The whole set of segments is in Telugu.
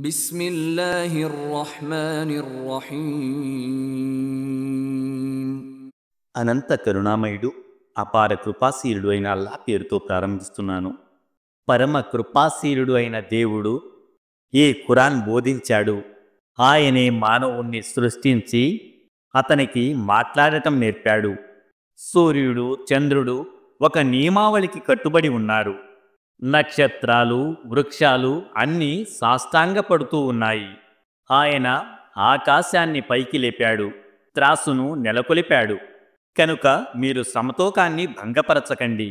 بسم الله الرحمن الرحيم అనంత కరుణామయుడు అపార కృపాశీలుడు అయిన అల్లాహ్ పేరుతో ప్రారంభిస్తున్నాను. పరమ కృపాశీలుడు అయిన దేవుడు ఏ ఖురాన్ బోధించాడు. ఆయనే మానవుణ్ణి సృష్టించి అతనికి మాట్లాడటం నేర్పాడు. సూర్యుడు, చంద్రుడు ఒక నియమావళికి కట్టుబడి ఉన్నారు. నక్షత్రాలు, వృక్షాలు అన్నీ సాష్టాంగపడుతూ ఉన్నాయి. ఆయన ఆకాశాన్ని పైకి లేపాడు, త్రాసును నెలకొలిపాడు. కనుక మీరు సమతూకాన్ని భంగపరచకండి.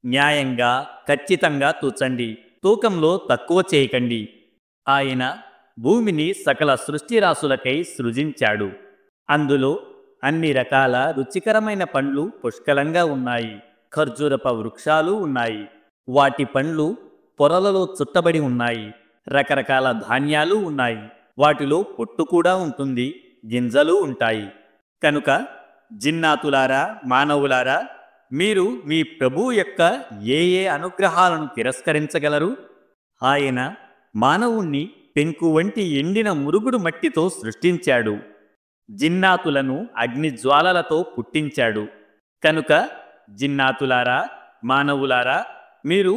న్యాయంగా, ఖచ్చితంగా తూచండి. తూకంలో తక్కువ చేయకండి. ఆయన భూమిని సకల సృష్టిరాశులకై సృజించాడు. అందులో అన్ని రకాల రుచికరమైన పండ్లు పుష్కలంగా ఉన్నాయి. ఖర్జూరప వృక్షాలు ఉన్నాయి. వాటి పండ్లు పొరలలో చుట్టబడి ఉన్నాయి. రకరకాల ధాన్యాలు ఉన్నాయి. వాటిలో పొట్టు కూడా ఉంటుంది, గింజలు ఉంటాయి. కనుక జిన్నాతులారా, మానవులారా, మీరు మీ ప్రభువు యొక్క ఏ అనుగ్రహాలను తిరస్కరించగలరు? ఆయన మానవుణ్ణి పెంకు వంటి ఎండిన మురుగుడు మట్టితో సృష్టించాడు. జిన్నాతులను అగ్ని జ్వాలలతో పుట్టించాడు. కనుక జిన్నాతులారా, మానవులారా, మీరు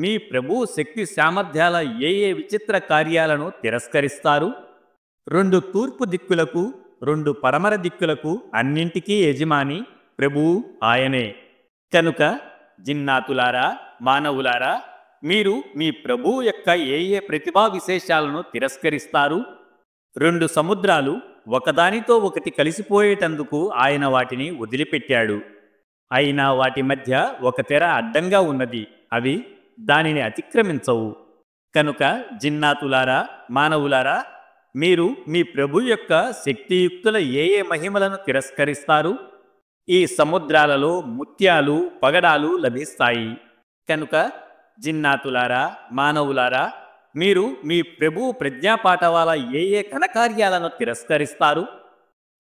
మీ ప్రభువు శక్తి సామర్థ్యాల ఏ విచిత్ర కార్యాలను తిరస్కరిస్తారు? 2 తూర్పు దిక్కులకు, 2 పడమర దిక్కులకు అన్నింటికీ యజమాని ప్రభువు ఆయనే. కనుక జిన్నాతులారా, మానవులారా, మీరు మీ ప్రభువు యొక్క ఏ ప్రతిభా విశేషాలను తిరస్కరిస్తారు? 2 సముద్రాలు ఒకదానితో ఒకటి కలిసిపోయేటందుకు ఆయన వాటిని వదిలిపెట్టాడు. అయినా వాటి మధ్య ఒక తెర అడ్డంగా ఉన్నది. అవి దానిని అతిక్రమించవు. కనుక జిన్నాతులారా, మానవులారా, మీరు మీ ప్రభు యొక్క శక్తియుక్తుల ఏ మహిమలను తిరస్కరిస్తారు? ఈ సముద్రాలలో ముత్యాలు, పగడాలు లభిస్తాయి. కనుక జిన్నాతులారా, మానవులారా, మీరు మీ ప్రభు ప్రజ్ఞాపాఠవాల ఏ ఘనకార్యాలను తిరస్కరిస్తారు?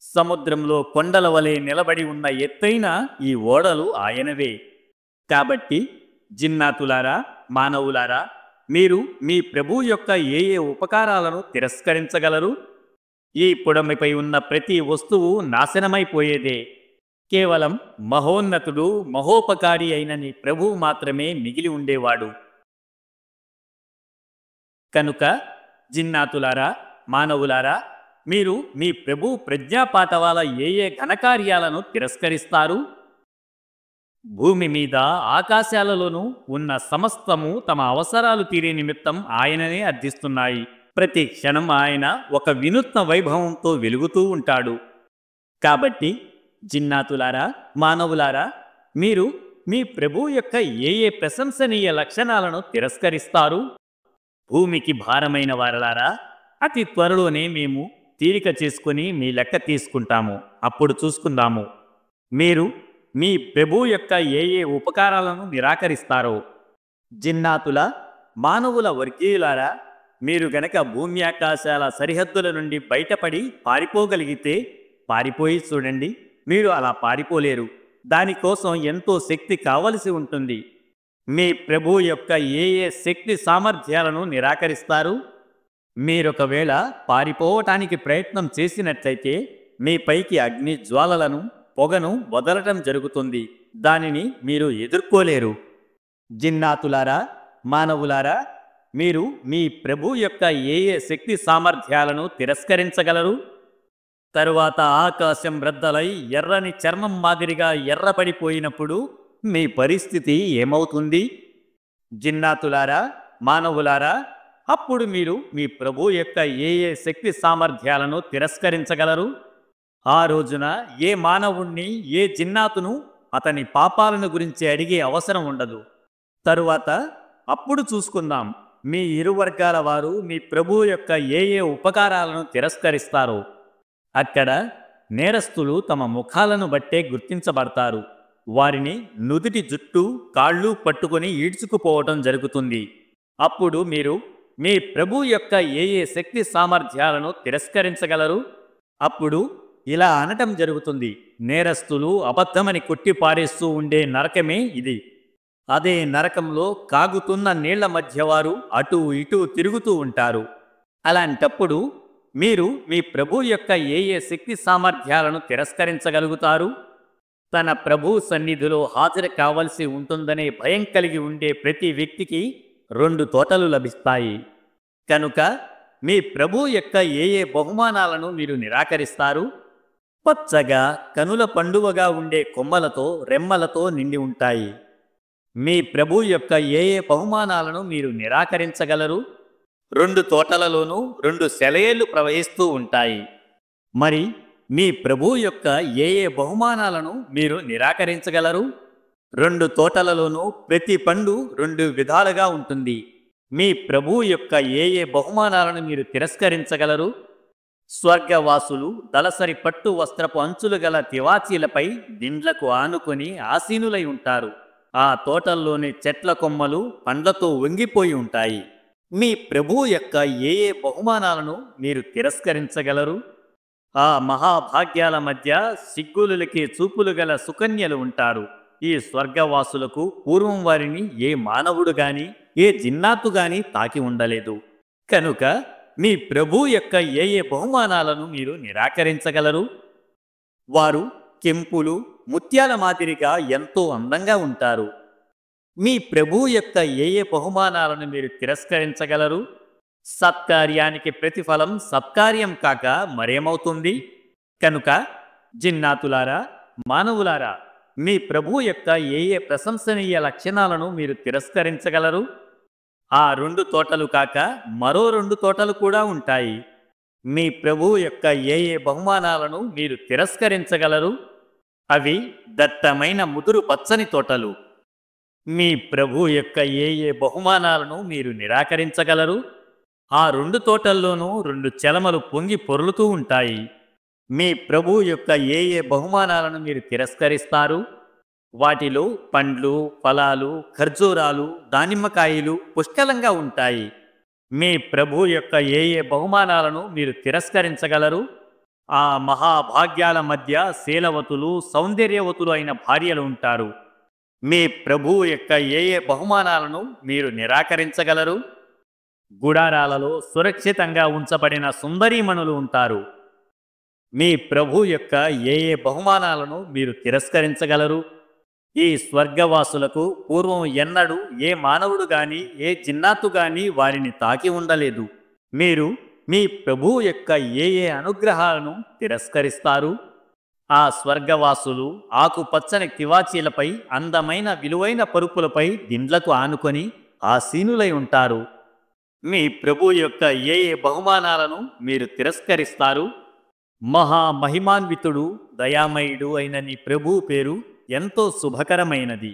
సముద్రంలో కొండల వలె నిలబడి ఉన్న ఎత్తైన ఈ ఓడలు ఆయనవే. కాబట్టి జిన్నాతులారా, మానవులారా, మీరు మీ ప్రభు యొక్క ఏ ఉపకారాలను తిరస్కరించగలరు? ఈ పుడమిపై ఉన్న ప్రతి వస్తువు నాశనమైపోయేదే. కేవలం మహోన్నతుడు, మహోపకారి అయిన నీ ప్రభువు మాత్రమే మిగిలి ఉండేవాడు. కనుక జిన్నాతులారా, మానవులారా, మీరు మీ ప్రభు ప్రజ్ఞాపాఠవాల ఏ ఘనకార్యాలను తిరస్కరిస్తారు? భూమి మీద, ఆకాశాలలోనూ ఉన్న సమస్తము తమ అవసరాలు తీరే నిమిత్తం ఆయననే అర్థిస్తున్నాయి. ప్రతి క్షణం ఆయన ఒక వినూత్న వైభవంతో వెలుగుతూ ఉంటాడు. కాబట్టి జిన్నాతులారా, మానవులారా, మీరు మీ ప్రభు యొక్క ఏ ప్రశంసనీయ లక్షణాలను తిరస్కరిస్తారు? భూమికి భారమైన వారలారా, అతి త్వరలోనే మేము తీరిక చేసుకుని మీ లెక్క తీసుకుంటాము. అప్పుడు చూసుకుందాము మీరు మీ ప్రభు యొక్క ఏ ఉపకారాలను నిరాకరిస్తారో. జిన్నాతుల, మానవుల వర్గీయులారా, మీరు గనక భూమి ఆకాశాల సరిహద్దుల నుండి బయటపడి పారిపోగలిగితే పారిపోయి చూడండి. మీరు అలా పారిపోలేరు. దానికోసం ఎంతో శక్తి కావలసి ఉంటుంది. మీ ప్రభు యొక్క ఏ శక్తి సామర్థ్యాలను నిరాకరిస్తారు? మీరొకవేళ పారిపోవటానికి ప్రయత్నం చేసినట్లయితే మీ పైకి అగ్ని జ్వాలలను, పొగను వదలటం జరుగుతుంది. దానిని మీరు ఎదుర్కోలేరు. జిన్నాతులారా, మానవులారా, మీరు మీ ప్రభు యొక్క ఏ శక్తి సామర్థ్యాలను తిరస్కరించగలరు? తరువాత ఆకాశం రద్దలై ఎర్రని చర్మం మాదిరిగా ఎర్రపడిపోయినప్పుడు మీ పరిస్థితి ఏమవుతుంది? జిన్నాతులారా, మానవులారా, అప్పుడు మీరు మీ ప్రభు యొక్క ఏ శక్తి సామర్థ్యాలను తిరస్కరించగలరు? ఆ రోజున ఏ మానవుణ్ణి, ఏ జిన్నాతును అతని పాపాలను గురించి అడిగే అవసరం ఉండదు. తరువాత అప్పుడు చూసుకుందాం మీ ఇరు వర్గాల వారు మీ ప్రభు యొక్క ఏ ఉపకారాలను తిరస్కరిస్తారో. అక్కడ నేరస్తులు తమ ముఖాలను బట్టే గుర్తించబడతారు. వారిని నుదుటి జుట్టు, కాళ్ళు పట్టుకొని ఈడ్చుకుపోవటం జరుగుతుంది. అప్పుడు మీరు మీ ప్రభు యొక్క ఏ శక్తి సామర్థ్యాలను తిరస్కరించగలరు? అప్పుడు ఇలా అనటం జరుగుతుంది: నేరస్తులు అబద్ధమని కొట్టిపారేస్తూ ఉండే నరకమే ఇది. అదే నరకంలో కాగుతున్న నీళ్ల మధ్య వారు అటూ ఇటూ తిరుగుతూ ఉంటారు. అలాంటప్పుడు మీరు మీ ప్రభు యొక్క ఏ ఏ శక్తి సామర్థ్యాలను తిరస్కరించగలుగుతారు? తన ప్రభు సన్నిధిలో హాజరు కావలసి ఉంటుందనే భయం కలిగి ఉండే ప్రతి వ్యక్తికి 2 తోటలు లభిస్తాయి. కనుక మీ ప్రభు యొక్క ఏ ఏ బహుమానాలను మీరు నిరాకరిస్తారు? పచ్చగా కనుల పండువగా ఉండే కొమ్మలతో రెమ్మలతో నిండి ఉంటాయి. మీ ప్రభు యొక్క ఏ ఏ బహుమానాలను మీరు నిరాకరించగలరు? 2 తోటలలోనూ 2 సెలయేళ్లు ప్రవహిస్తూ ఉంటాయి. మరి మీ ప్రభు యొక్క ఏ ఏ బహుమానాలను మీరు నిరాకరించగలరు? 2 తోటలలోనూ ప్రతి పండు 2 విధాలుగా ఉంటుంది. మీ ప్రభు యొక్క ఏ ఏ బహుమానాలను మీరు తిరస్కరించగలరు? స్వర్గవాసులు దళసరి పట్టు వస్త్రపు అంచులు గల తివాచీలపై దిండ్లకు ఆనుకొని ఆసీనులై ఉంటారు. ఆ తోటల్లోని చెట్ల కొమ్మలు పండ్లతో వంగిపోయి ఉంటాయి. మీ ప్రభు యొక్క ఏ ఏ బహుమానాలను మీరు తిరస్కరించగలరు? ఆ మహాభాగ్యాల మధ్య సిగ్గులకి చూపులు గల సుకన్యలు ఉంటారు. ఈ స్వర్గవాసులకు పూర్వం వారిని ఏ మానవుడు గాని ఏ జిన్నాతు గాని తాకి ఉండలేదు. కనుక మీ ప్రభు యొక్క ఏ ఏ బహుమానాలను మీరు నిరాకరించగలరు? వారు కెంపులు ముత్యాల మాదిరిగా ఎంతో అందంగా ఉంటారు. మీ ప్రభు యొక్క ఏ ఏ బహుమానాలను మీరు తిరస్కరించగలరు? సత్కార్యానికి ప్రతిఫలం సత్కార్యం కాక మరేమవుతుంది? కనుక జిన్నాతులారా, మానవులారా, మీ ప్రభు యొక్క ఏ ఏ ప్రశంసనీయ లక్షణాలను మీరు తిరస్కరించగలరు? ఆ 2 తోటలు కాక మరో 2 తోటలు కూడా ఉంటాయి. మీ ప్రభు యొక్క ఏ ఏ బహుమానాలను మీరు తిరస్కరించగలరు? అవి దట్టమైన ముదురు పచ్చని తోటలు. మీ ప్రభు యొక్క ఏ ఏ బహుమానాలను మీరు నిరాకరించగలరు? ఆ 2 తోటల్లోనూ 2 చెలమలు పొంగి పొర్లుతూ ఉంటాయి. మీ ప్రభు యొక్క ఏ ఏ బహుమానాలను మీరు తిరస్కరిస్తారు? వాటిలో పండ్లు, ఫలాలు, ఖర్జూరాలు, దానిమ్మకాయలు పుష్కలంగా ఉంటాయి. మీ ప్రభు యొక్క ఏ ఏ బహుమానాలను మీరు తిరస్కరించగలరు? ఆ మహాభాగ్యాల మధ్య శీలవతులు, సౌందర్యవతులు అయిన భార్యలు ఉంటారు. మీ ప్రభు యొక్క ఏ ఏ బహుమానాలను మీరు నిరాకరించగలరు? గుడారాలలో సురక్షితంగా ఉంచబడిన సుందరీమణులు ఉంటారు. మీ ప్రభు యొక్క ఏ ఏ బహుమానాలను మీరు తిరస్కరించగలరు? ఈ స్వర్గవాసులకు పూర్వం ఎన్నడూ ఏ మానవుడు గాని ఏ జిన్నాతు గాని వారిని తాకి ఉండలేదు. మీరు మీ ప్రభు యొక్క ఏ ఏ అనుగ్రహాలను తిరస్కరిస్తారు? ఆ స్వర్గవాసులు ఆకుపచ్చని తివాచీలపై అందమైన విలువైన పరుపులపై దిండ్లకు ఆనుకొని ఆసీనులై ఉంటారు. మీ ప్రభు యొక్క ఏ ఏ బహుమానాలను మీరు తిరస్కరిస్తారు? మహామహిమాన్వితుడు దయామయుడు అయిన నీ ప్రభు పేరు ఎంతో శుభకరమైనది.